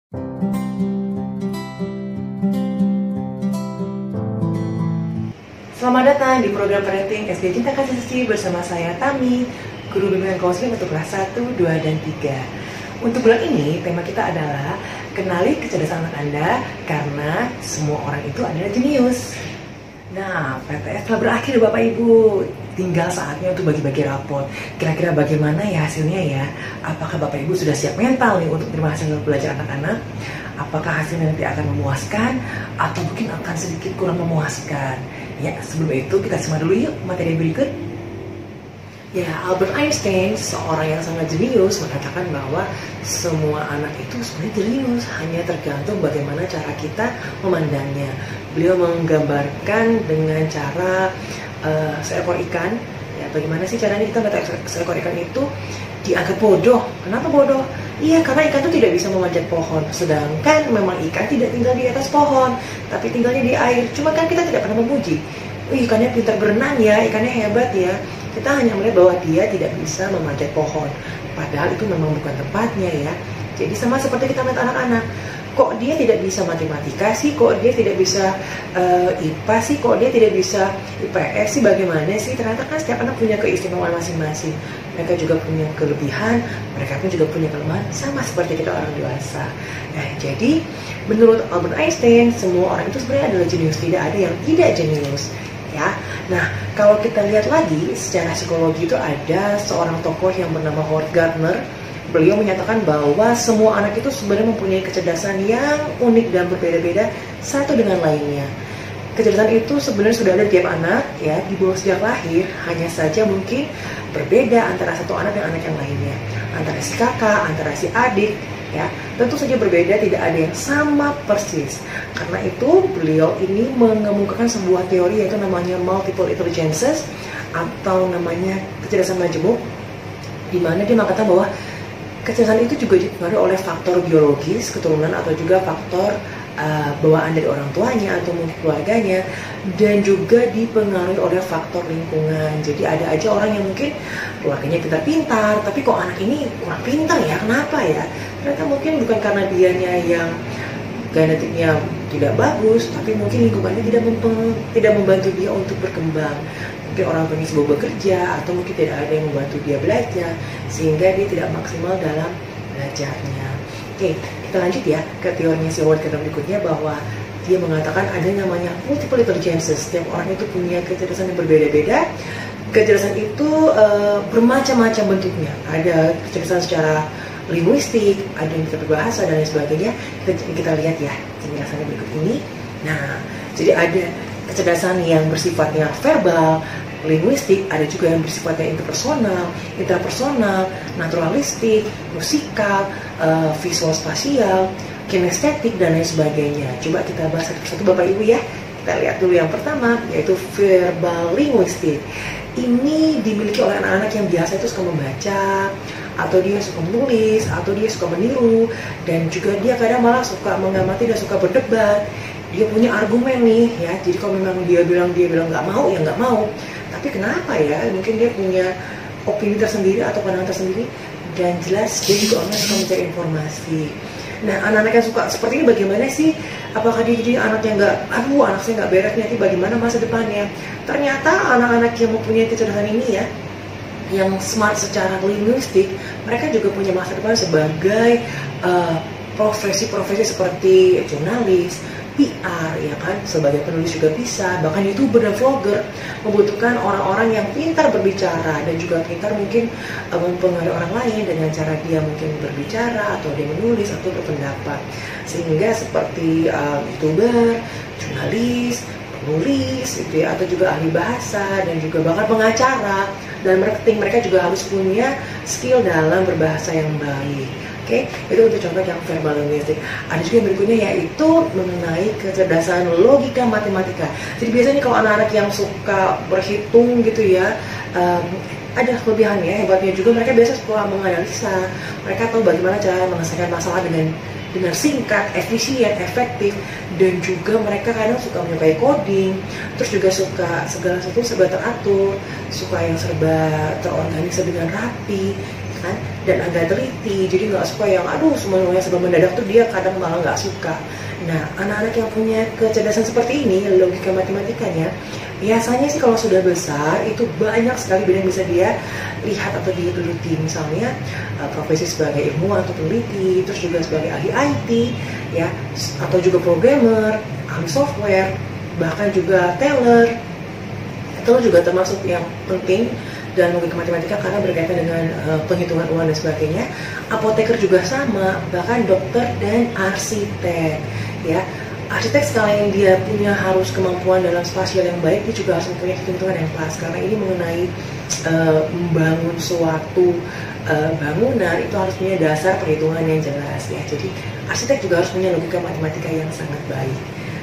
Selamat datang di program Parenting SD Cinta Kasih Suci bersama saya Tami, Guru Bimbingan Konseling untuk kelas 1, 2, dan 3. Untuk bulan ini, tema kita adalah kenali kecerdasan anak Anda karena semua orang itu adalah jenius. Nah, PTS telah berakhir Bapak Ibu. Tinggal saatnya untuk bagi-bagi raport. Kira-kira bagaimana ya hasilnya ya? Apakah Bapak Ibu sudah siap mental nih untuk menerima hasil belajar anak-anak? Apakah hasilnya nanti akan memuaskan atau mungkin akan sedikit kurang memuaskan? Ya, sebelum itu kita simak dulu yuk materi berikut. Ya, Albert Einstein, seorang yang sangat jenius, mengatakan bahwa semua anak itu sebenarnya jenius, hanya tergantung bagaimana cara kita memandangnya. Beliau menggambarkan dengan cara seekor ikan. Ya, bagaimana sih caranya kita melihat seekor ikan itu dianggap bodoh? Kenapa bodoh? Iya, karena ikan itu tidak bisa memanjat pohon. Sedangkan memang ikan tidak tinggal di atas pohon, tapi tinggalnya di air. Cuma kan kita tidak pernah memuji. Ikannya pintar berenang ya, ikannya hebat ya. Kita hanya melihat bahwa dia tidak bisa memanjat pohon. Padahal itu memang bukan tempatnya ya. Jadi sama seperti kita melihat anak-anak. Kok dia tidak bisa matematika sih? Kok dia tidak bisa IPA sih? Kok dia tidak bisa IPS sih? Bagaimana sih? Ternyata kan setiap anak punya keistimewaan masing-masing. Mereka juga punya kelebihan, mereka pun juga punya kelemahan, sama seperti kita orang dewasa. Nah, jadi menurut Albert Einstein, semua orang itu sebenarnya adalah jenius, tidak ada yang tidak jenius. Ya, nah kalau kita lihat lagi secara psikologi itu ada seorang tokoh yang bernama Howard Gardner. Beliau menyatakan bahwa semua anak itu sebenarnya mempunyai kecerdasan yang unik dan berbeda-beda satu dengan lainnya. Kecerdasan itu sebenarnya sudah ada di tiap anak ya, di bawah sejak lahir, hanya saja mungkin berbeda antara satu anak dan anak yang lainnya, antara si kakak, antara si adik ya, tentu saja berbeda, tidak ada yang sama persis. Karena itu beliau ini mengemukakan sebuah teori yaitu namanya multiple intelligences atau namanya kecerdasan majemuk, di mana dia mengatakan bahwa kecerdasan itu juga dipengaruhi oleh faktor biologis, keturunan atau juga faktor bawaan dari orang tuanya atau mungkin keluarganya, dan juga dipengaruhi oleh faktor lingkungan. Jadi ada aja orang yang mungkin keluarganya pintar-pintar, tapi kok anak ini kurang pintar ya, kenapa ya? Ternyata mungkin bukan karena dianya yang genetiknya tidak bagus, tapi mungkin lingkungannya tidak membantu dia untuk berkembang. Mungkin orang tuanya sibuk bekerja, atau mungkin tidak ada yang membantu dia belajar, sehingga dia tidak maksimal dalam belajarnya. Oke, kita lanjut ya ke teorinya si Howard Gardner berikutnya, bahwa dia mengatakan ada namanya multiple intelligences. Setiap orang itu punya kecerdasan yang berbeda-beda. Kecerdasan itu bermacam-macam bentuknya. Ada kecerdasan secara linguistik, ada yang bisa berbahasa dan lain sebagainya. Kita lihat ya penjelasannya berikut ini. Nah, jadi ada kecerdasan yang bersifatnya verbal, linguistik, ada juga yang bersifatnya interpersonal, naturalistik, musikal, visual spasial, kinestetik, dan lain sebagainya. Coba kita bahas satu-satu Bapak Ibu ya. Kita lihat dulu yang pertama, yaitu verbal linguistik. Ini dimiliki oleh anak-anak yang biasa itu suka membaca, atau dia suka menulis, atau dia suka meniru, dan juga dia kadang malah suka mengamati dan suka berdebat. Dia punya argumen nih ya, jadi kalau memang dia bilang nggak mau ya nggak mau. Tapi kenapa ya? Mungkin dia punya opini tersendiri atau pandangan tersendiri, dan jelas dia juga orang yang suka mencari informasi. Nah, anak-anak yang suka seperti ini bagaimana sih? Apakah dia jadi anak yang nggak, anak saya nggak beres nanti bagaimana masa depannya? Ternyata anak-anak yang mempunyai kecerdasan ini ya, yang smart secara linguistik, mereka juga punya masa depan sebagai profesi-profesi seperti jurnalis, PR, ya kan, sebagai penulis juga bisa, bahkan YouTuber dan vlogger. Membutuhkan orang-orang yang pintar berbicara dan juga pintar mungkin mempengaruhi orang lain dengan cara dia mungkin berbicara atau dia menulis atau berpendapat. Sehingga seperti YouTuber, jurnalis, penulis, gitu ya, atau juga ahli bahasa dan juga bahkan pengacara dan marketing, mereka juga harus punya skill dalam berbahasa yang baik. Oke, itu untuk contoh yang verbal linguistik. Ada juga yang berikutnya yaitu mengenai kecerdasan logika matematika. Jadi biasanya kalau anak-anak yang suka berhitung gitu ya, ada kelebihannya, hebatnya juga mereka biasa suka menganalisa. Mereka tahu bagaimana cara menyelesaikan masalah dengan singkat, efisien, efektif, dan juga mereka kadang suka menyukai coding, terus juga suka segala sesuatu serba teratur, suka yang serba terorganisir dengan rapi, kan? dan agak teliti, jadi nggak suka yang aduh semuanya serba mendadak tuh dia kadang malah nggak suka. Nah, anak-anak yang punya kecerdasan seperti ini, logika matematikanya, biasanya sih kalau sudah besar itu banyak sekali bidang yang bisa dia lihat atau diteliti. Misalnya profesi sebagai ilmuwan atau peneliti, terus juga sebagai ahli IT, ya, atau juga programmer, ahli software, bahkan juga teller. Itu juga termasuk yang penting dan logika matematika karena berkaitan dengan penghitungan uang dan sebagainya. Apoteker juga sama, bahkan dokter dan arsitek, ya. Arsitek sekalian dia punya harus kemampuan dalam spasial yang baik, dia juga harus mempunyai hitung-hitungan yang pas karena ini mengenai membangun suatu bangunan itu harus punya dasar perhitungan yang jelas, ya. Jadi arsitek juga harus punya logika matematika yang sangat baik.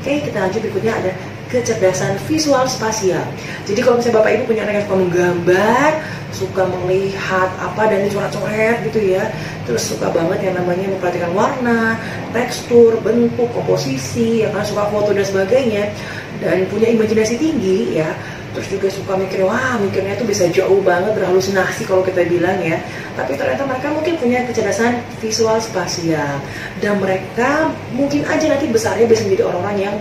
Oke, kita lanjut berikutnya ada kecerdasan visual spasial. Jadi kalau misalnya Bapak Ibu punya anak yang suka menggambar, suka melihat apa dan dicoret-coret gitu ya, terus suka banget yang namanya memperhatikan warna, tekstur, bentuk, komposisi, ya kan, suka foto dan sebagainya, dan punya imajinasi tinggi ya, terus juga suka mikir, wah mikirnya tuh bisa jauh banget, berhalusinasi kalau kita bilang ya, tapi ternyata mereka mungkin punya kecerdasan visual spasial, dan mereka mungkin aja nanti besarnya bisa menjadi orang-orang yang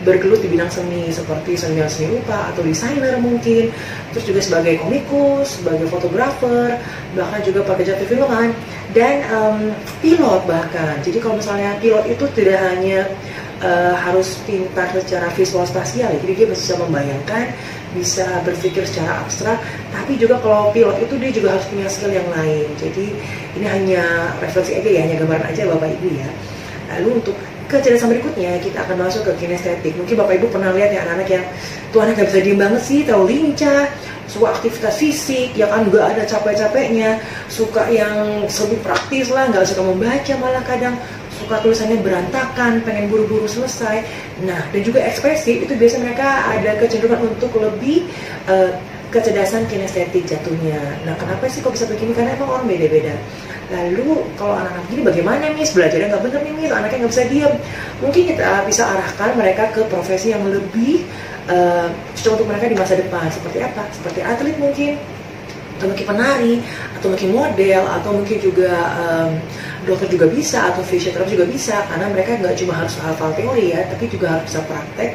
bergelut di bidang seni seperti seni rupa atau desainer mungkin, terus juga sebagai komikus, sebagai fotografer, bahkan juga pekerja perfilman dan pilot bahkan. Jadi kalau misalnya pilot itu tidak hanya harus pintar secara visual spasial, jadi dia bisa membayangkan, bisa berpikir secara abstrak, tapi juga kalau pilot itu dia juga harus punya skill yang lain. Jadi ini hanya referensi aja ya, hanya gambaran aja Bapak Ibu ya. Lalu untuk kecerdasan berikutnya kita akan masuk ke kinestetik. Mungkin Bapak Ibu pernah lihat ya anak-anak yang tuh anak gak bisa diem banget sih, terlalu lincah, suka aktivitas fisik, ya kan gak ada capek-capeknya, suka yang lebih praktis lah, gak suka membaca malah kadang, suka tulisannya berantakan, pengen buru-buru selesai. Nah, dan juga ekspresif itu biasanya mereka ada kecenderungan untuk lebih kecerdasan kinestetik jatuhnya. Nah, kenapa sih kok bisa begini? Karena emang orang beda-beda. Lalu kalau anak-anak gini bagaimana Miss? Belajarnya nggak bener nih Miss, anaknya nggak bisa diam. Mungkin kita bisa arahkan mereka ke profesi yang lebih cocok untuk mereka di masa depan. Seperti apa? Seperti atlet mungkin, atau mungkin penari, atau mungkin model, atau mungkin juga dokter juga bisa, atau fisioterapis juga bisa, karena mereka nggak cuma harus hafal teori ya, tapi juga harus bisa praktek,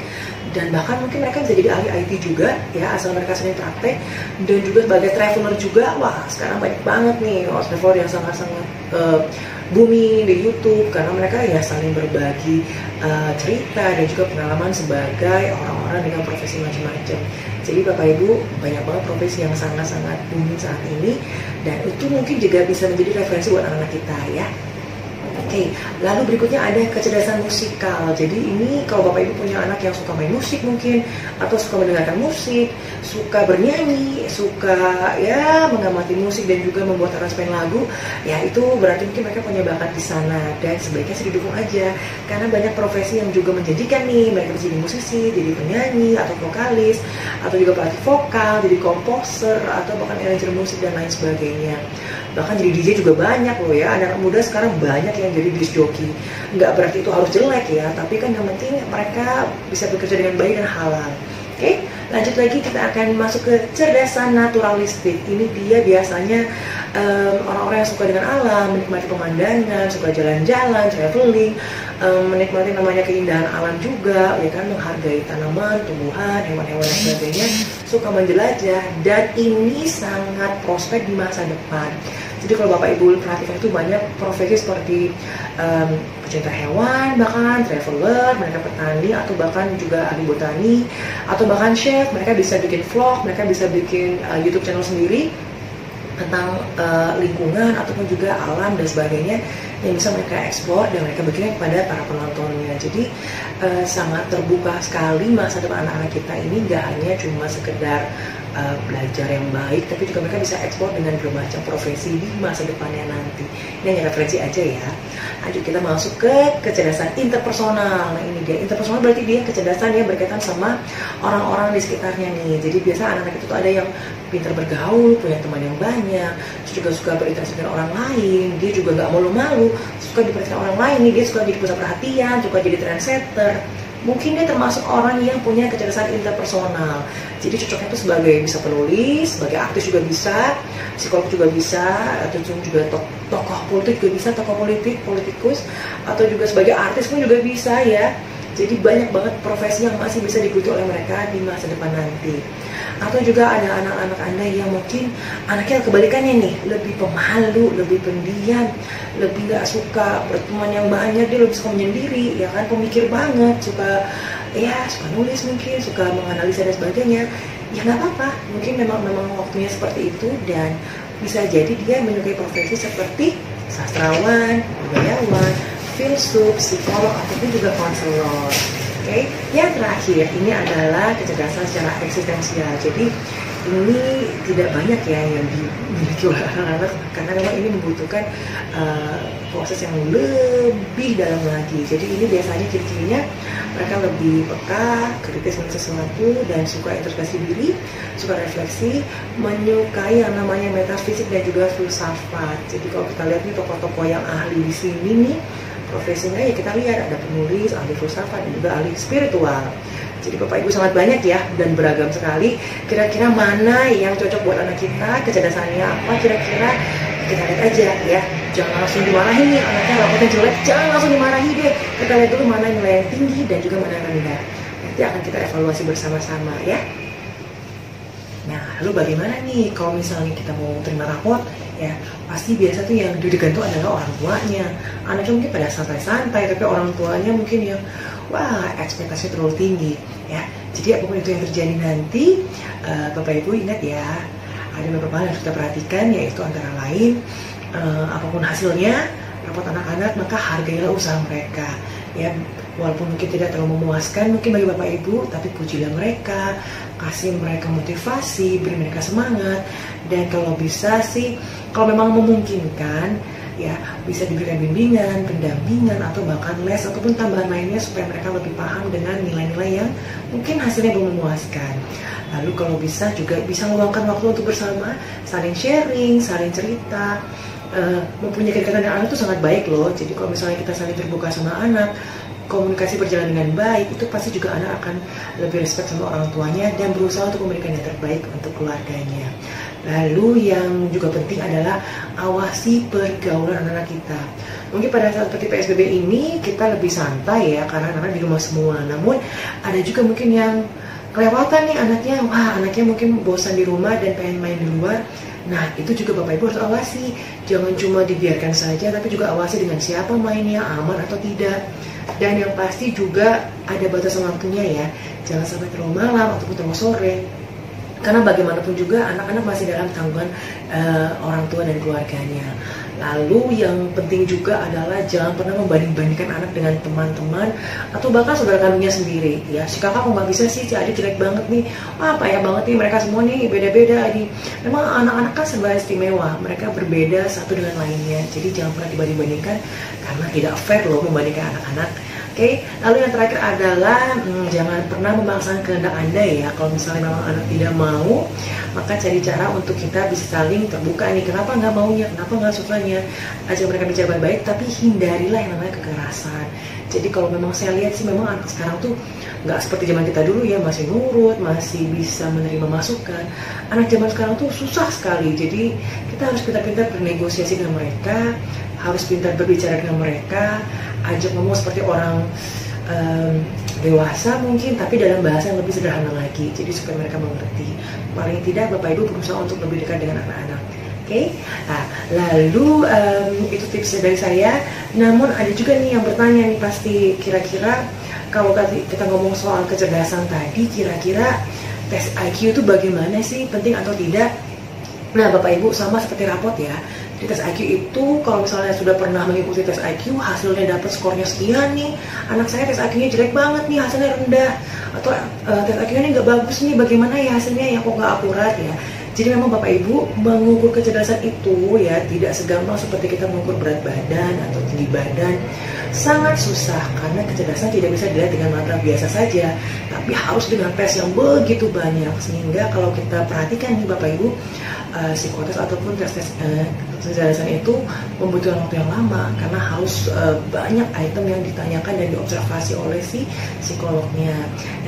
dan bahkan mungkin mereka bisa jadi ahli IT juga ya, asal mereka sering praktek. Dan juga sebagai traveler juga, wah sekarang banyak banget nih traveler yang sangat-sangat booming di YouTube, karena mereka ya saling berbagi cerita dan juga pengalaman sebagai orang-orang dengan profesi macam-macam. Jadi Bapak Ibu banyak banget profesi yang sangat-sangat booming saat ini, dan itu mungkin juga bisa menjadi referensi buat anak-anak kita ya. Oke, lalu berikutnya ada kecerdasan musikal. Jadi ini kalau Bapak Ibu punya anak yang suka main musik mungkin, atau suka mendengarkan musik, suka bernyanyi, suka ya mengamati musik dan juga membuat aransemen lagu, ya itu berarti mungkin mereka punya bakat di sana, dan sebaiknya sih didukung aja. Karena banyak profesi yang juga menjanjikan nih, mereka bisa jadi musisi, jadi penyanyi atau vokalis, atau juga pelatih vokal, jadi komposer, atau bahkan arranger musik dan lain sebagainya. Bahkan jadi DJ juga banyak loh ya, anak muda sekarang banyak yang jadi disc jockey. Nggak berarti itu harus jelek ya, tapi kan yang penting mereka bisa bekerja dengan baik dan halal. Oke, lanjut lagi kita akan masuk ke kecerdasan naturalistik. Ini dia biasanya orang-orang yang suka dengan alam, menikmati pemandangan, suka jalan-jalan, traveling, menikmati namanya keindahan alam juga, ya kan, menghargai tanaman, tumbuhan, hewan-hewan dan sebagainya, suka menjelajah, dan ini sangat prospek di masa depan. Jadi kalau Bapak Ibu perhatikan itu banyak profesi seperti pecinta hewan, bahkan traveler, mereka petani, atau bahkan juga ahli botani, atau bahkan chef. Mereka bisa bikin vlog, mereka bisa bikin YouTube channel sendiri tentang lingkungan ataupun juga alam dan sebagainya, yang bisa mereka ekspor dan mereka bagikan kepada para penontonnya. Jadi sangat terbuka sekali masa depan anak-anak kita ini, nggak hanya cuma sekedar belajar yang baik, tapi juga mereka bisa ekspor dengan bermacam profesi di masa depannya nanti. Ini hanya referensi aja ya. Lanjut kita masuk ke kecerdasan interpersonal. Nah ini dia, interpersonal berarti dia kecerdasan yang berkaitan sama orang-orang di sekitarnya nih. Jadi biasa anak-anak itu tuh ada yang pintar bergaul, punya teman yang banyak, terus juga suka berinteraksi dengan orang lain, dia juga nggak malu-malu, suka diperhatikan orang lain nih, dia suka jadi pusat perhatian, suka jadi trendsetter. mungkin dia termasuk orang yang punya kecerdasan interpersonal. Jadi cocoknya itu sebagai bisa penulis, sebagai artis juga bisa, psikolog juga bisa, atau juga tokoh politik juga bisa, tokoh politik, politikus, atau juga sebagai artis pun juga bisa ya. Jadi banyak banget profesi yang masih bisa digeluti oleh mereka di masa depan nanti. Atau juga ada anak-anak Anda yang mungkin anaknya kebalikannya nih, lebih pemalu, lebih pendiam, lebih gak suka berteman yang banyak, dia lebih suka menyendiri, ya kan, pemikir banget, suka nulis mungkin, suka menganalisa dan sebagainya. Ya nggak apa-apa, mungkin memang waktunya seperti itu, dan bisa jadi dia menyukai profesi seperti sastrawan, budayawan, filsuf, psikolog, ataupun juga konselor. Oke, yang terakhir ini adalah kecerdasan secara eksistensial. Jadi ini tidak banyak ya yang dimiliki oleh anak-anak, karena memang ini membutuhkan proses yang lebih dalam lagi. Jadi ini biasanya ciri-cirinya mereka lebih peka, kritis dengan sesuatu, dan suka introspeksi diri, suka refleksi, menyukai yang namanya metafisik dan juga filsafat. Jadi kalau kita lihat nih tokoh-tokoh yang ahli di sini nih, profesinya ya kita lihat ada penulis, ahli filsafat, dan juga ahli spiritual. Jadi Bapak Ibu sangat banyak ya, dan beragam sekali. Kira-kira mana yang cocok buat anak kita, kecerdasannya apa, kira-kira kita lihat aja ya. Jangan langsung dimarahin nih, anaknya rapotnya jelek, jangan langsung dimarahi deh. Kita lihat dulu mana nilai yang tinggi dan juga mana yang rendah. Nanti akan kita evaluasi bersama-sama ya. Nah, lalu bagaimana nih kalau misalnya kita mau terima rapot? Ya, pasti biasa tuh yang deg-degan tuh adalah orang tuanya. Anaknya mungkin pada santai-santai, tapi orang tuanya mungkin yang ekspektasinya terlalu tinggi ya. Jadi apapun itu yang terjadi nanti, Bapak Ibu ingat ya, ada beberapa hal yang harus kita perhatikan, yaitu antara lain apapun hasilnya rapot anak-anak, maka hargailah usaha mereka ya. Walaupun mungkin tidak terlalu memuaskan mungkin bagi Bapak Ibu, tapi pujilah mereka, kasih mereka motivasi, beri mereka semangat, dan kalau bisa sih, kalau memang memungkinkan ya, bisa diberikan bimbingan, pendampingan, atau bahkan les ataupun tambahan lainnya supaya mereka lebih paham dengan nilai-nilai yang mungkin hasilnya belum memuaskan. Lalu kalau bisa juga bisa meluangkan waktu untuk bersama, saling sharing, saling cerita. Mempunyai kedekatan dengan anak itu sangat baik loh. Jadi kalau misalnya kita saling terbuka sama anak, komunikasi berjalan dengan baik, itu pasti juga anak akan lebih respect sama orang tuanya dan berusaha untuk memberikan yang terbaik untuk keluarganya. Lalu yang juga penting adalah awasi pergaulan anak-anak kita. Mungkin pada saat seperti PSBB ini kita lebih santai ya, karena anak-anak di rumah semua. Namun ada juga mungkin yang kelewatan nih anaknya mungkin bosan di rumah dan pengen main di luar. Nah, itu juga Bapak Ibu harus awasi. Jangan cuma dibiarkan saja, tapi juga awasi dengan siapa mainnya, aman atau tidak. Dan yang pasti juga ada batasan waktunya ya. Jangan sampai terlalu malam ataupun terlalu sore. Karena bagaimanapun juga anak-anak masih dalam tanggungan orang tua dan keluarganya. Lalu yang penting juga adalah jangan pernah membanding-bandingkan anak dengan teman-teman atau bahkan saudara kandungnya sendiri. Ya, si kakak kok nggak bisa sih, si adik jelek banget nih, payah banget nih, mereka semua nih beda-beda nih. Memang anak-anak kan serba istimewa, mereka berbeda satu dengan lainnya. Jadi jangan pernah dibanding-bandingkan karena tidak fair loh membandingkan anak-anak. Oke, lalu yang terakhir adalah jangan pernah memaksakan kehendak Anda ya. Kalau misalnya memang anak tidak mau, maka cari cara untuk kita bisa saling terbuka nih. Kenapa nggak maunya, kenapa nggak sukanya. Ajak mereka bicara baik-baik, tapi hindarilah yang namanya kekerasan. Jadi kalau memang saya lihat sih memang anak sekarang tuh nggak seperti zaman kita dulu ya, masih nurut, masih bisa menerima masukan. Anak zaman sekarang tuh susah sekali. Jadi kita harus pintar-pintar bernegosiasi dengan mereka, harus pintar berbicara dengan mereka, ajak ngomong seperti orang dewasa mungkin, tapi dalam bahasa yang lebih sederhana lagi, jadi supaya mereka mengerti. Paling tidak Bapak Ibu berusaha untuk lebih dekat dengan anak-anak. Oke? Nah, lalu itu tipsnya dari saya. Namun ada juga nih yang bertanya nih pasti, kira-kira kalau tadi kita ngomong soal kecerdasan tadi, kira-kira tes IQ itu bagaimana sih, penting atau tidak? Nah Bapak Ibu, sama seperti rapot ya. Di tes IQ itu kalau misalnya sudah pernah mengikuti tes IQ, hasilnya dapat skornya sekian nih, anak saya tes IQ-nya jelek banget nih, hasilnya rendah, atau tes IQ-nya nggak bagus nih, bagaimana ya hasilnya yang kok nggak akurat ya. Jadi memang Bapak Ibu mengukur kecerdasan itu ya tidak segampang seperti kita mengukur berat badan atau tinggi badan. Sangat susah karena kecerdasan tidak bisa dilihat dengan mata biasa saja, tapi harus dengan tes yang begitu banyak. Sehingga kalau kita perhatikan nih Bapak Ibu, psikotes ataupun tes kecerdasan itu membutuhkan waktu yang lama karena harus banyak item yang ditanyakan dan diobservasi oleh si psikolognya.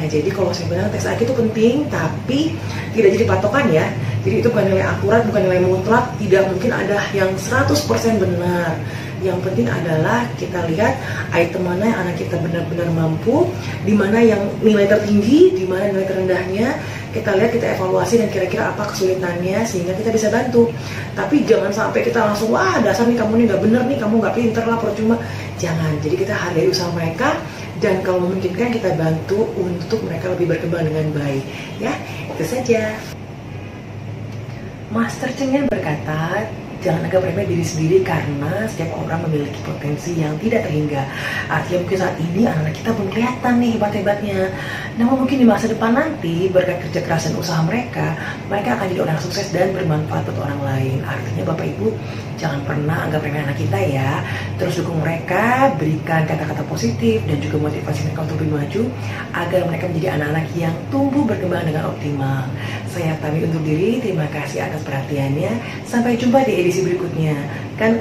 Nah, jadi kalau saya bilang tes IQ itu penting, tapi tidak jadi patokan ya. Jadi itu bukan nilai akurat, bukan nilai mutlak, tidak mungkin ada yang 100% benar. Yang penting adalah kita lihat item mana yang anak kita benar-benar mampu, di mana yang nilai tertinggi, di mana nilai terendahnya. Kita lihat, kita evaluasi dan kira-kira apa kesulitannya sehingga kita bisa bantu. Tapi jangan sampai kita langsung, wah dasar nih kamu nih nggak bener nih, kamu nggak pinter lah, percuma. Jangan. Jadi kita hargai usaha mereka dan kalau memungkinkan kita bantu untuk mereka lebih berkembang dengan baik. Ya, itu saja. Master Cheng berkata, jangan anggap remeh diri sendiri karena setiap orang memiliki potensi yang tidak terhingga. Artinya mungkin saat ini anak-anak kita belum kelihatan nih hebat-hebatnya. Namun mungkin di masa depan nanti berkat kerja keras dan usaha mereka akan jadi orang sukses dan bermanfaat untuk orang lain. Artinya Bapak Ibu jangan pernah anggap remeh anak kita ya. Terus dukung mereka, berikan kata-kata positif dan juga motivasi mereka untuk lebih maju agar mereka menjadi anak-anak yang tumbuh berkembang dengan optimal. Saya Tami undur diri, terima kasih atas perhatiannya. Sampai jumpa di edisi berikutnya. Kan